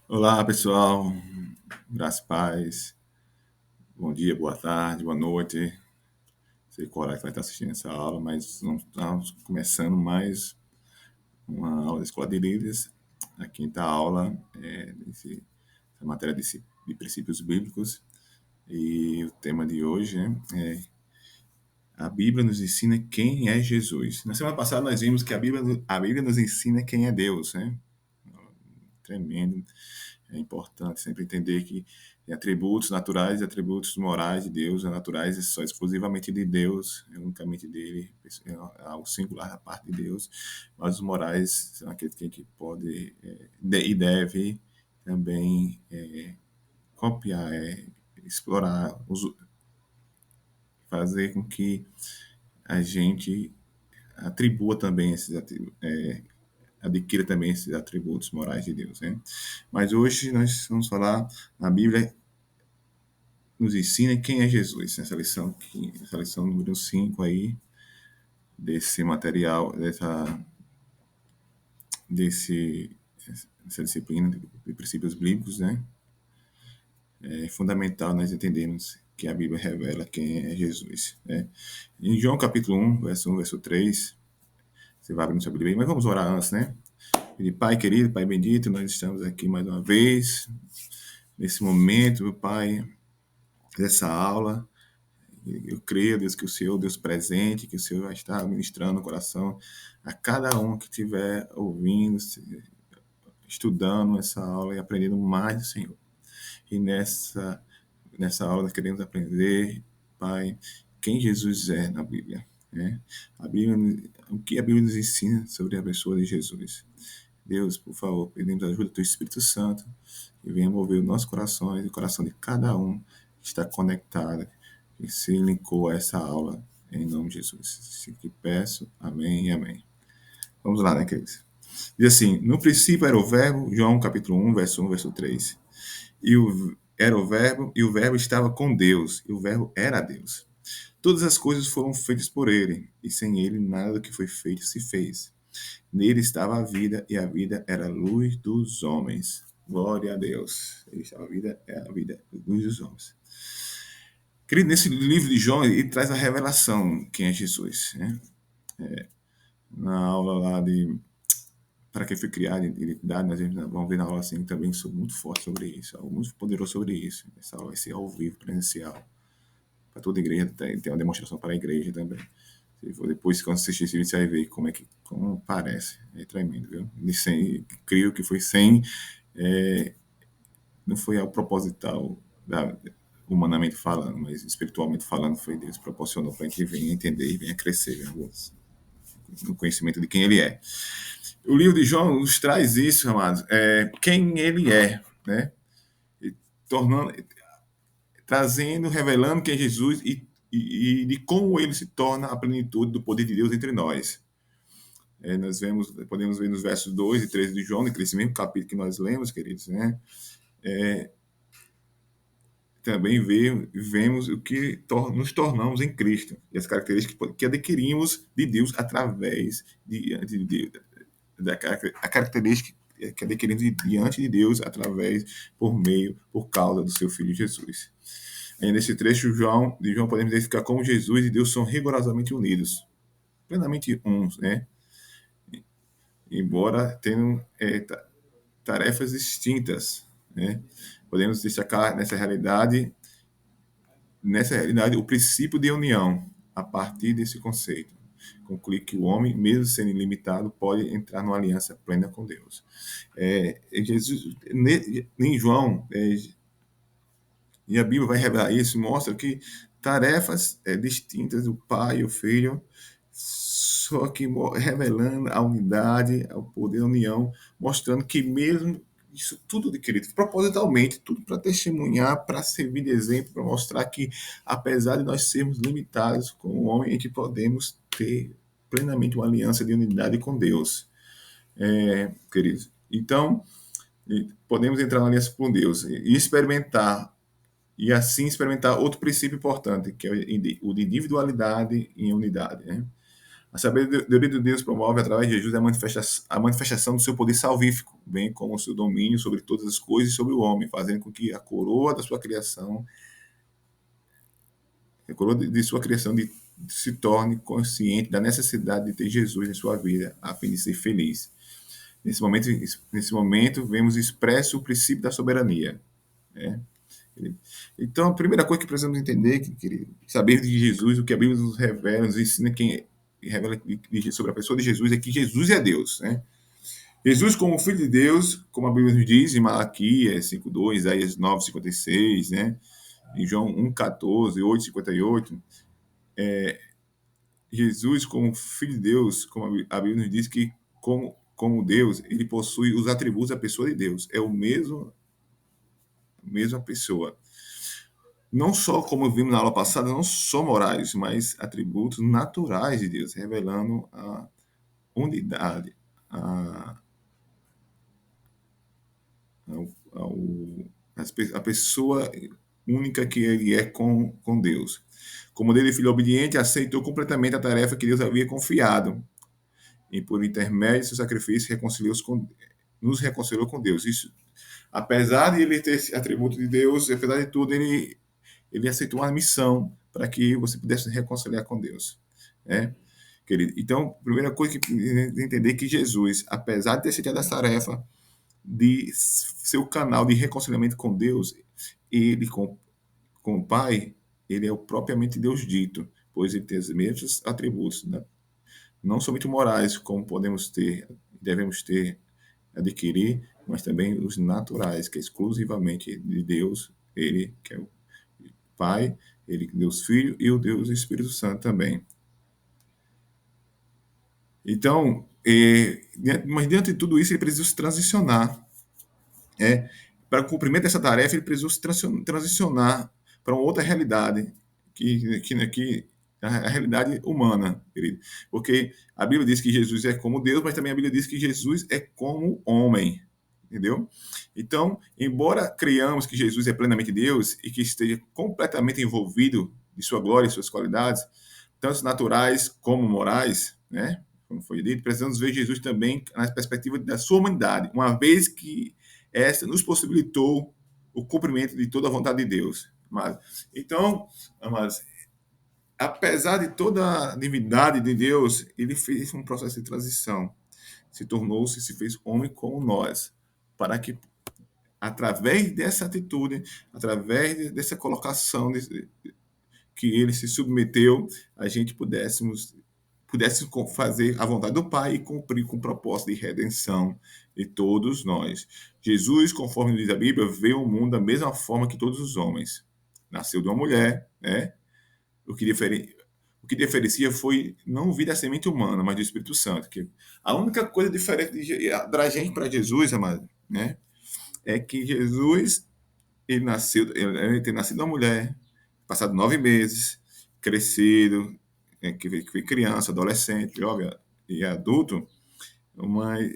Olá, pessoal. Graças e paz. Bom dia, boa tarde, boa noite. Não sei qual hora que vai estar assistindo essa aula, mas nós estamos começando mais uma aula da Escola de Líderes. A quinta aula essa matéria de princípios bíblicos. E o tema de hoje é a Bíblia nos ensina quem é Jesus. Na semana passada nós vimos que a Bíblia nos ensina quem é Deus, né? Tremendo. É importante sempre entender que tem atributos naturais e atributos morais de Deus. Os naturais são exclusivamente de Deus, é unicamente dele, é algo singular da parte de Deus. Mas os morais são aqueles que a gente pode e deve também copiar, explorar, fazer com que a gente atribua também adquira também esses atributos morais de Deus, né? Mas hoje nós vamos falar na Bíblia nos ensina quem é Jesus, essa lição número 5 aí, desse material, desse, dessa disciplina de princípios bíblicos, né? É fundamental nós entendermos que a Bíblia revela quem é Jesus, né? Em João capítulo 1, verso 3, você vai abrindo sua Bíblia aí, mas vamos orar antes, né? Pedir, Pai querido, Pai bendito, nós estamos aqui mais uma vez, nesse momento, Pai, dessa aula. Eu creio, Deus, que o Senhor, Deus presente, que o Senhor vai estar ministrando o coração a cada um que estiver ouvindo, estudando essa aula e aprendendo mais do Senhor. E nessa aula nós queremos aprender, Pai, quem Jesus é na Bíblia, né? O que a Bíblia nos ensina sobre a pessoa de Jesus. Deus, por favor, pedimos a ajuda do Teu Espírito Santo e venha mover o nosso coração e o coração de cada um que está conectado e se linkou a essa aula, em nome de Jesus. Se que peço, amém e amém. Vamos lá, né, queridos? Diz assim, no princípio era o verbo, João capítulo 1, verso 1, verso 3. Era o verbo, e o verbo estava com Deus, e o verbo era Deus. Todas as coisas foram feitas por ele, e sem ele nada do que foi feito se fez. Nele estava a vida, e a vida era a luz dos homens. Glória a Deus. Ele estava a vida, é a vida, a luz dos homens. Querido, nesse livro de João, ele traz a revelação quem é Jesus, né? Na aula lá de para que foi criado identidade, nós vamos ver na aula assim também muito forte sobre isso, algo muito poderoso sobre isso. Essa aula vai ser ao vivo, presencial, para toda a igreja, tem uma demonstração para a igreja também. Se for depois, quando você assistir esse vídeo, você vai ver como parece. É tremendo, viu? Creio que foi sem, não foi ao proposital, humanamente falando, mas espiritualmente falando, foi Deus que proporcionou para a gente venha entender e venha crescer, viu? No conhecimento de quem Ele é. O livro de João nos traz isso, amados, quem Ele é, né? E tornando, trazendo, revelando quem é Jesus e de como Ele se torna a plenitude do poder de Deus entre nós. Podemos ver nos versos 2 e 3 de João, naquele mesmo capítulo que nós lemos, queridos, né? Também vemos o que nos tornamos em Cristo e as características que adquirimos de Deus através da característica que adquirimos diante de Deus através, por causa do seu Filho Jesus. Aí nesse trecho de João podemos identificar como Jesus e Deus são rigorosamente unidos, plenamente uns, né? Embora tenham tarefas distintas, né? Podemos destacar nessa realidade, o princípio de união, a partir desse conceito. Conclui que o homem, mesmo sendo ilimitado, pode entrar numa aliança plena com Deus. Jesus, em João, e a Bíblia vai revelar isso, mostra que tarefas distintas do Pai e o Filho, só que revelando a unidade, o poder da união, mostrando que mesmo isso tudo adquirido propositalmente, tudo para testemunhar, para servir de exemplo, para mostrar que, apesar de nós sermos limitados como homem, a gente podemos ter plenamente uma aliança de unidade com Deus, queridos. Então, podemos entrar na aliança com Deus e experimentar, e assim experimentar outro princípio importante, que é o de individualidade em unidade, né? A sabedoria de Deus promove, através de Jesus, a manifestação do seu poder salvífico, bem como o seu domínio sobre todas as coisas e sobre o homem, fazendo com que a coroa da sua criação, a coroa de sua criação se torne consciente da necessidade de ter Jesus em sua vida, a fim de ser feliz. Nesse momento vemos expresso o princípio da soberania. Né? Então, a primeira coisa que precisamos entender, querido, saber de Jesus, o que a Bíblia nos revela, nos ensina, quem revela sobre a pessoa de Jesus, é que Jesus é Deus. Né? Jesus, como Filho de Deus, como a Bíblia nos diz em Malaquias 5:2, Isaías 9:56, né? Em João 1:14, 8:58, Jesus, como Filho de Deus, como a Bíblia nos diz que, como Deus, ele possui os atributos da pessoa de Deus. É a mesma pessoa. Não só, como vimos na aula passada, não só morais, mas atributos naturais de Deus, revelando a unidade, a, a pessoa única que ele é com Deus. Como dele filho obediente, aceitou completamente a tarefa que Deus havia confiado e, por intermédio de seu sacrifício, nos reconciliou com Deus. Isso, apesar de ele ter esse atributo de Deus, apesar de tudo, ele aceitou uma missão para que você pudesse se reconciliar com Deus. Né? Querido? Então, a primeira coisa que entender é que Jesus, apesar de ter aceitado essa tarefa de ser o canal de reconciliamento com Deus, ele com o Pai, ele é o propriamente Deus dito, pois ele tem os mesmos atributos, né? Não somente morais, como podemos ter, devemos ter, adquirir, mas também os naturais, que é exclusivamente de Deus, ele que é o Pai, ele Deus Filho e o Deus Espírito Santo também. Então, mas diante de tudo isso, ele precisa se transicionar. Para o cumprimento dessa tarefa, ele precisou se transicionar para uma outra realidade, que a realidade humana, querido. Porque a Bíblia diz que Jesus é como Deus, mas também a Bíblia diz que Jesus é como homem, entendeu? Então, embora creiamos que Jesus é plenamente Deus e que esteja completamente envolvido de sua glória e suas qualidades, tanto naturais como morais, né? Como foi dito, precisamos ver Jesus também na perspectiva da sua humanidade, uma vez que essa nos possibilitou o cumprimento de toda a vontade de Deus. Então, amados, apesar de toda a divindade de Deus, ele fez um processo de transição. Se fez homem como nós, para que, através dessa atitude, através dessa colocação, que ele se submeteu, a gente pudesse fazer a vontade do Pai e cumprir com o propósito de redenção de todos nós. Jesus, conforme diz a Bíblia, veio ao mundo da mesma forma que todos os homens. Nasceu de uma mulher, né? O que, o que diferencia foi não vir da semente humana, mas do Espírito Santo. Que a única coisa diferente da gente para Jesus, amado, né? É que Jesus, ele ter nascido uma mulher, passado 9 meses, crescido, que foi criança, adolescente, jovem e adulto, mas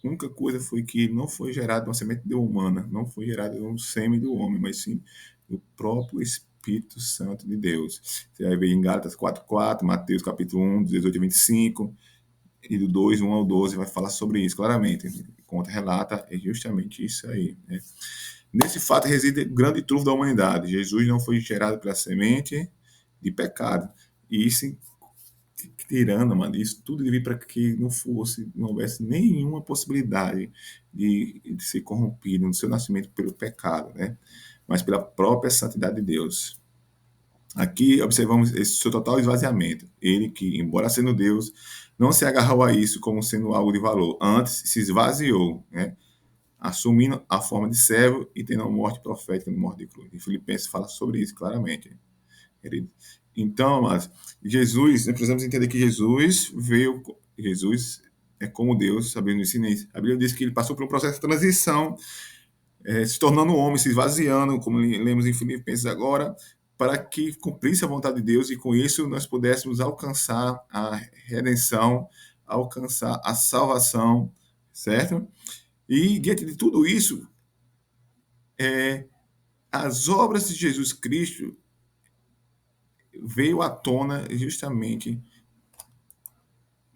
a única coisa foi que ele não foi gerado de uma semente humana, não foi gerado de um sêmen do homem, mas sim do próprio Espírito Santo de Deus. Você vai ver em Gálatas 4:4, Mateus capítulo 1, 18 e 25, e do 2, 1 ao 12, vai falar sobre isso claramente. Conta, relata, é justamente isso aí. Né? Nesse fato reside o grande trunfo da humanidade. Jesus não foi gerado pela semente de pecado. E isso tirando, mano, isso tudo devia para que não houvesse nenhuma possibilidade de ser corrompido no seu nascimento pelo pecado, né? Mas pela própria santidade de Deus. Aqui observamos esse seu total esvaziamento. Ele que, embora sendo Deus, não se agarrou a isso como sendo algo de valor. Antes, se esvaziou, né? Assumindo a forma de servo e tendo a morte profética no morte de cruz. E Filipenses fala sobre isso claramente, querido. Então, mas Jesus, nós precisamos entender que Jesus é como Deus, sabendo ensinar isso. A Bíblia diz que ele passou por um processo de transição, se tornando homem, se esvaziando, como lemos em Filipenses agora, para que cumprisse a vontade de Deus e com isso nós pudéssemos alcançar a redenção, alcançar a salvação, certo? E diante de tudo isso, as obras de Jesus Cristo veio à tona justamente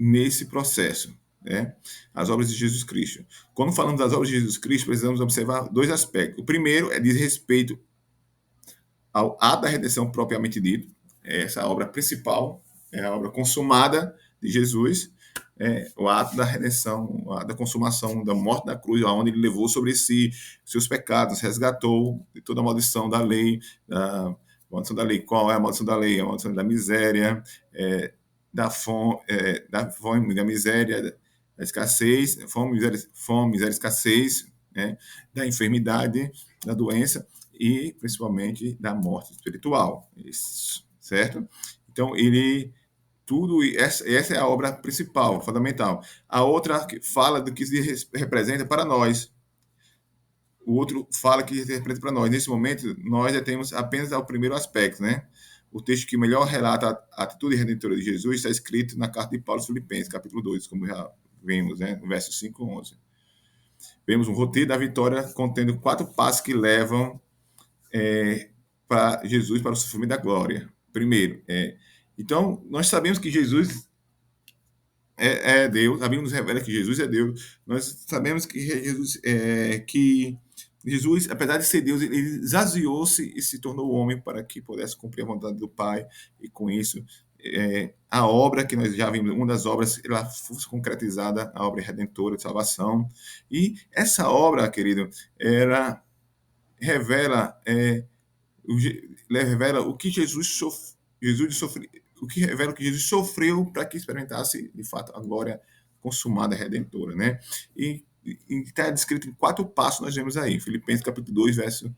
nesse processo, né? As obras de Jesus Cristo. Quando falamos das obras de Jesus Cristo, precisamos observar dois aspectos. O primeiro diz respeito ao ato da redenção propriamente dito, essa obra principal, é a obra consumada de Jesus, o ato da redenção, o ato da consumação da morte da cruz, onde ele levou sobre si seus pecados, resgatou de toda a maldição da lei, da maldição da lei. Qual é a maldição da lei? A maldição da miséria, da fome, da miséria, da escassez, fome, miséria, escassez, né? Da enfermidade, da doença e principalmente da morte espiritual, isso, certo? Então ele tudo essa é a obra principal, fundamental. A outra fala do que se representa para nós. O outro fala que se representa para nós. Nesse momento, nós já temos apenas o primeiro aspecto, né? O texto que melhor relata a atitude redentora de Jesus está escrito na carta de Paulo aos Filipenses, capítulo 2, como já vimos, né? No verso 5 e 11. Vemos um roteiro da vitória contendo 4 passos que levam para Jesus, para o sofrimento da glória. Primeiro, então, nós sabemos que Jesus é Deus, a Bíblia nos revela que Jesus é Deus, nós sabemos que Jesus, apesar de ser Deus, ele esvaziou-se e se tornou homem para que pudesse cumprir a vontade do Pai, e com isso, a obra que nós já vimos, uma das obras, ela fosse concretizada, a obra redentora de salvação, e essa obra, querido, ela revela revela o que o que revela o que Jesus sofreu para que experimentasse de fato a glória consumada redentora, né? E está descrito em 4 passos, nós vemos aí, Filipenses capítulo 2, verso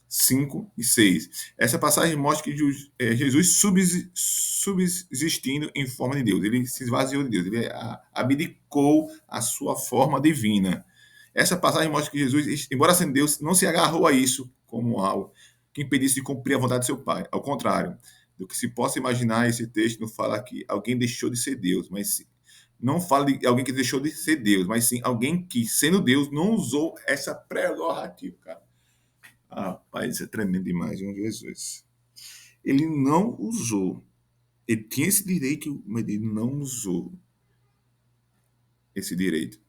5 e 6. Essa passagem mostra que Jesus subsistindo em forma de Deus, ele se esvaziou de Deus, ele abdicou a sua forma divina. Essa passagem mostra que Jesus, embora sendo Deus, não se agarrou a isso como algo que impedisse de cumprir a vontade de seu Pai. Ao contrário, do que se possa imaginar, esse texto não fala que alguém deixou de ser Deus, mas não fala de alguém que deixou de ser Deus, mas sim alguém que, sendo Deus, não usou essa prerrogativa, cara. Rapaz, isso é tremendo demais, um Jesus. Ele não usou. Ele tinha esse direito, mas ele não usou esse direito,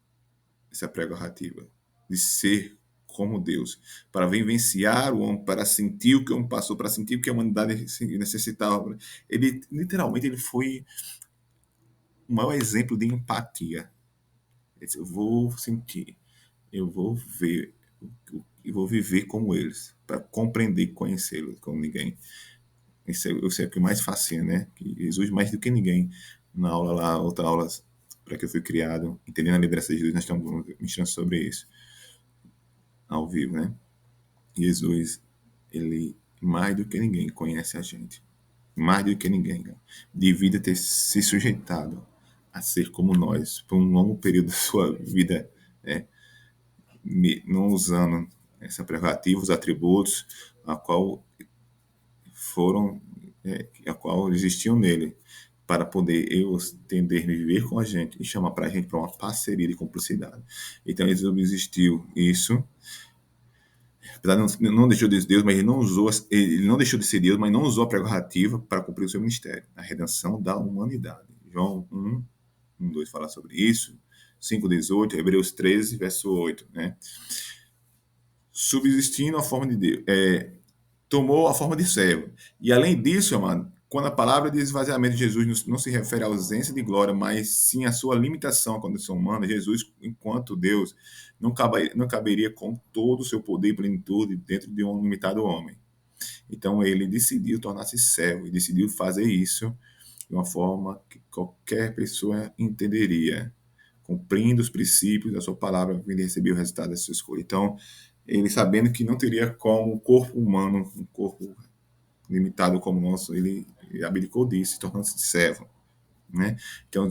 essa prerrogativa de ser como Deus, para vivenciar o homem, para sentir o que o homem passou, para sentir o que a humanidade necessitava. Ele, literalmente, ele foi o maior exemplo de empatia. Ele disse, eu vou sentir, eu vou ver, eu vou viver como eles, para compreender e conhecê-los como ninguém. Isso é o que mais fascina, né? Que Jesus, mais do que ninguém, na aula lá, outra aula para que eu fui criado, entendendo a liderança de Jesus, nós estamos ministrando sobre isso, ao vivo, né? Jesus, ele mais do que ninguém conhece a gente. Mais do que ninguém. Devido a ter se sujeitado a ser como nós por um longo período da sua vida, né? Não usando essa prerrogativa, os atributos a qual foram, a qual existiam nele, para poder eu entender viver com a gente e chamar para a gente para uma parceria de cumplicidade. Então ele existiu isso. Apesar de não deixou de ser Deus, mas ele não deixou de ser Deus, mas não usou a prerrogativa para cumprir o seu ministério, a redenção da humanidade. João 1, 2 fala sobre isso, 5:18, Hebreus 13, verso 8, né? Subsistindo a forma de Deus, tomou a forma de servo. E além disso, amado, quando a palavra de esvaziamento de Jesus não se refere à ausência de glória, mas sim à sua limitação à condição humana, Jesus, enquanto Deus, não caberia com todo o seu poder e plenitude dentro de um limitado homem. Então ele decidiu tornar-se servo e decidiu fazer isso de uma forma que qualquer pessoa entenderia, cumprindo os princípios da sua palavra, vindo receber o resultado da sua escolha. Então, ele sabendo que não teria como o corpo humano, um corpo limitado como o nosso, ele abdicou disso, tornando-se servo, né? Então,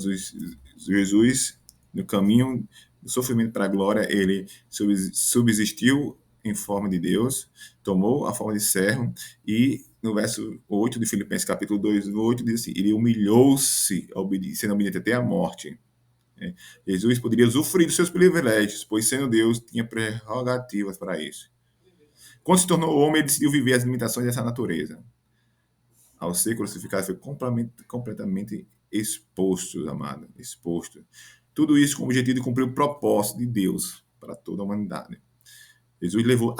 Jesus, no caminho do sofrimento para a glória, ele subsistiu em forma de Deus, tomou a forma de servo, e no verso 8 de Filipenses, capítulo 2, 8, diz assim, ele humilhou-se, sendo obediente até a morte. Jesus poderia usufruir dos seus privilégios, pois sendo Deus, tinha prerrogativas para isso. Quando se tornou homem, ele decidiu viver as limitações dessa natureza. Ao ser crucificado, foi completamente expostos, amado, exposto. Tudo isso com o objetivo de cumprir o propósito de Deus para toda a humanidade. Jesus levou